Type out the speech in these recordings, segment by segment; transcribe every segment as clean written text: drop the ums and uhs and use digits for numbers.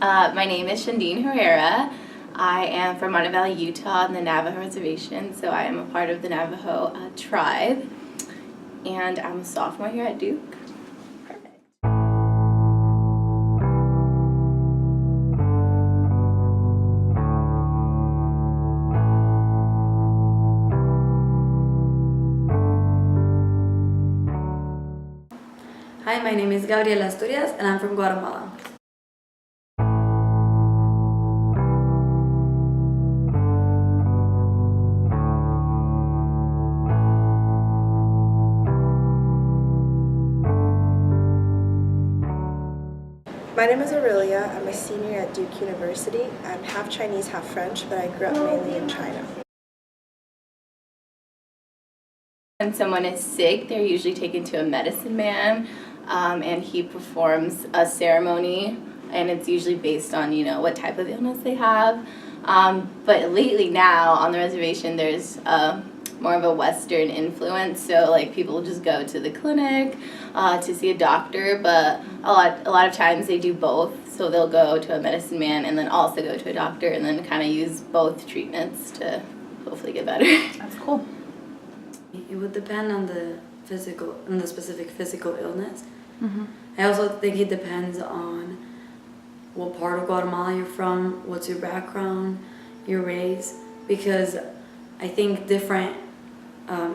My name is Shandine Herrera. I am from Monte Valley, Utah, on the Navajo Reservation, so I am a part of the Navajo tribe, and I'm a sophomore here at Duke. Perfect. Hi, my name is Gabriela Asturias, and I'm from Guatemala. My name is Aurelia. I'm a senior at Duke University. I'm half Chinese, half French, but I grew up mainly in China. When someone is sick, they're usually taken to a medicine man, and he performs a ceremony, and it's usually based on, what type of illness they have. But lately now on the reservation, there's more of a Western influence, so like people just go to the clinic to see a doctor, but a lot of times they do both, so they'll go to a medicine man and then also go to a doctor and then kind of use both treatments to hopefully get better. That's cool. It would depend on the specific physical illness. Mm-hmm. I also think it depends on what part of Guatemala you're from, what's your background, your race, because I think different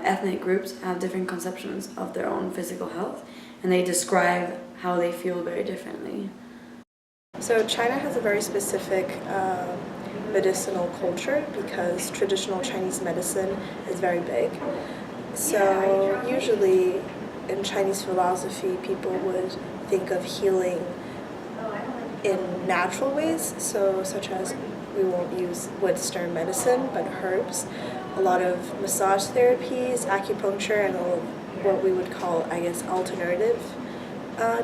ethnic groups have different conceptions of their own physical health, and they describe how they feel very differently. So China has a very specific medicinal culture because traditional Chinese medicine is very big. So usually in Chinese philosophy, people would think of healing in natural ways, so such as we won't use Western medicine, but herbs, a lot of massage therapies, acupuncture, and all of what we would call, I guess, alternative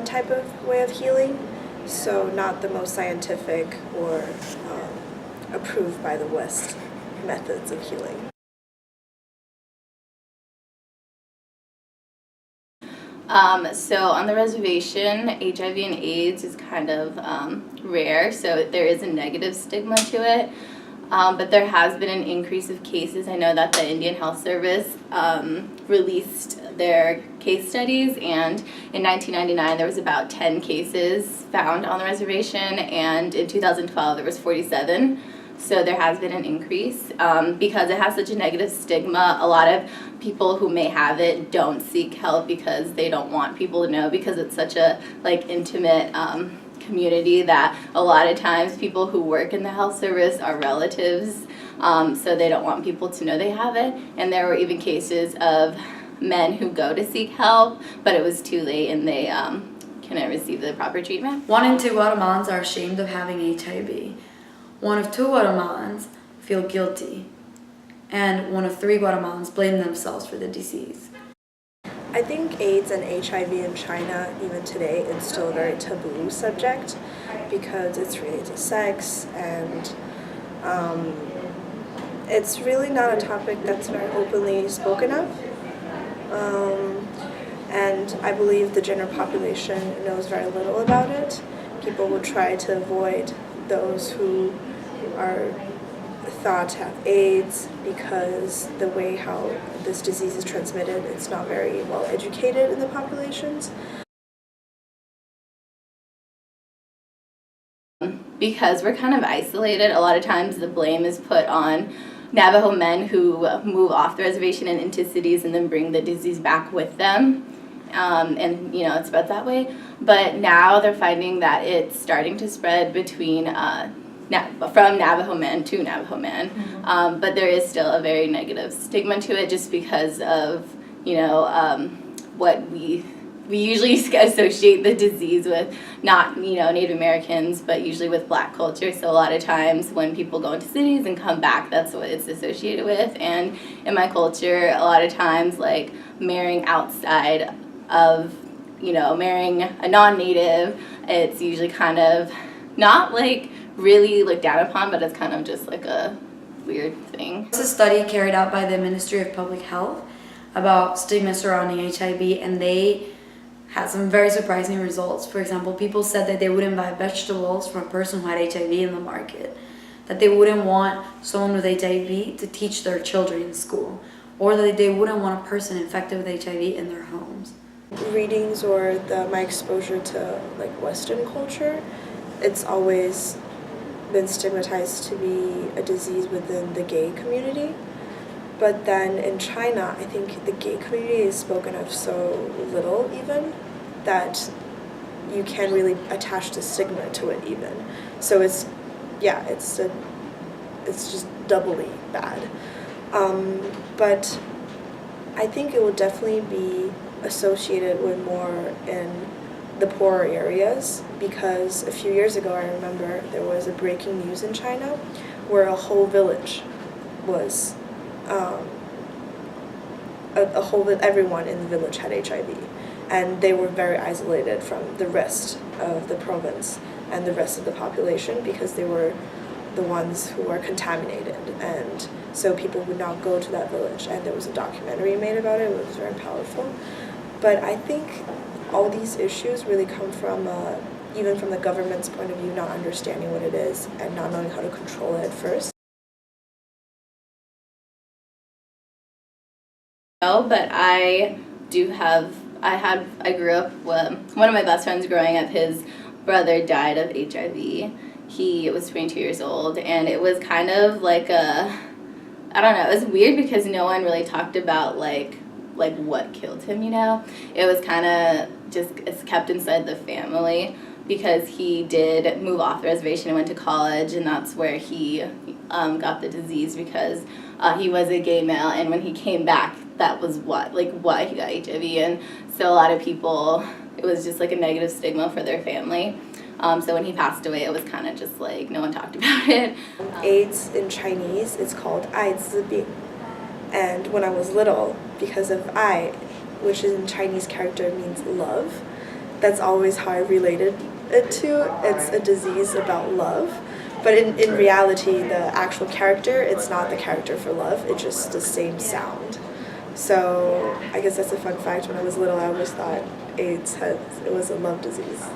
type of way of healing. So not the most scientific or approved by the West methods of healing. So on the reservation, HIV and AIDS is kind of rare, so there is a negative stigma to it. But there has been an increase of cases. I know that the Indian Health Service released their case studies, and in 1999 there was about 10 cases found on the reservation, and in 2012 there was 47. So there has been an increase. Because it has such a negative stigma, a lot of people who may have it don't seek help because they don't want people to know, because it's such a intimate community that a lot of times people who work in the health service are relatives, so they don't want people to know they have it. And there were even cases of men who go to seek help, but it was too late and they couldn't receive the proper treatment. 1 in 2 Guatemalans are ashamed of having HIV. 1 of 2 Guatemalans feel guilty, and 1 of 3 Guatemalans blame themselves for the disease. I think AIDS and HIV in China, even today, it's still a very taboo subject because it's related to sex, and it's really not a topic that's very openly spoken of. And I believe the general population knows very little about it. People will try to avoid those who are thought to have AIDS because the way how this disease is transmitted, it's not very well educated in the populations. Because we're kind of isolated, a lot of times the blame is put on Navajo men who move off the reservation and into cities and then bring the disease back with them. And it spreads that way. But now they're finding that it's starting to spread between from Navajo men to Navajo men. Mm-hmm. But there is still a very negative stigma to it just because of, what we usually associate the disease with, not, Native Americans, but usually with Black culture. So a lot of times when people go into cities and come back, that's what it's associated with. And in my culture, a lot of times, like, marrying outside of, marrying a non-Native, it's usually kind of not, really looked down upon, but it's kind of just a weird thing. It's a study carried out by the Ministry of Public Health about stigma surrounding HIV, and they had some very surprising results. For example, people said that they wouldn't buy vegetables from a person who had HIV in the market, that they wouldn't want someone with HIV to teach their children in school, or that they wouldn't want a person infected with HIV in their homes. Readings or my exposure to like Western culture, it's always been stigmatized to be a disease within the gay community. But then in China, I think the gay community is spoken of so little even that you can't really attach the stigma to it even. So it's just doubly bad. But I think it will definitely be associated with more in the poorer areas, because a few years ago I remember there was a breaking news in China where a whole village was everyone in the village had HIV, and they were very isolated from the rest of the province and the rest of the population because they were the ones who were contaminated, and so people would not go to that village, and there was a documentary made about it. It was very powerful. But I think all these issues really come from even from the government's point of view, not understanding what it is and not knowing how to control it first. No, but I grew up with one of my best friends growing up. His brother died of HIV. He was 22 years old, and it was kind of like I don't know, it was weird because no one really talked about like what killed him, you know? It was kind of just it's kept inside the family because he did move off the reservation and went to college, and that's where he got the disease because he was a gay male, and when he came back, that was why he got HIV. And so a lot of people, it was just like a negative stigma for their family. So when he passed away, it was kind of just like no one talked about it. AIDS in Chinese is called 艾滋病. And when I was little, because of ai, which in Chinese character means love, that's always how I related it to. It's a disease about love. But in reality, the actual character, it's not the character for love, it's just the same sound. So I guess that's a fun fact. When I was little, I always thought AIDS it was a love disease.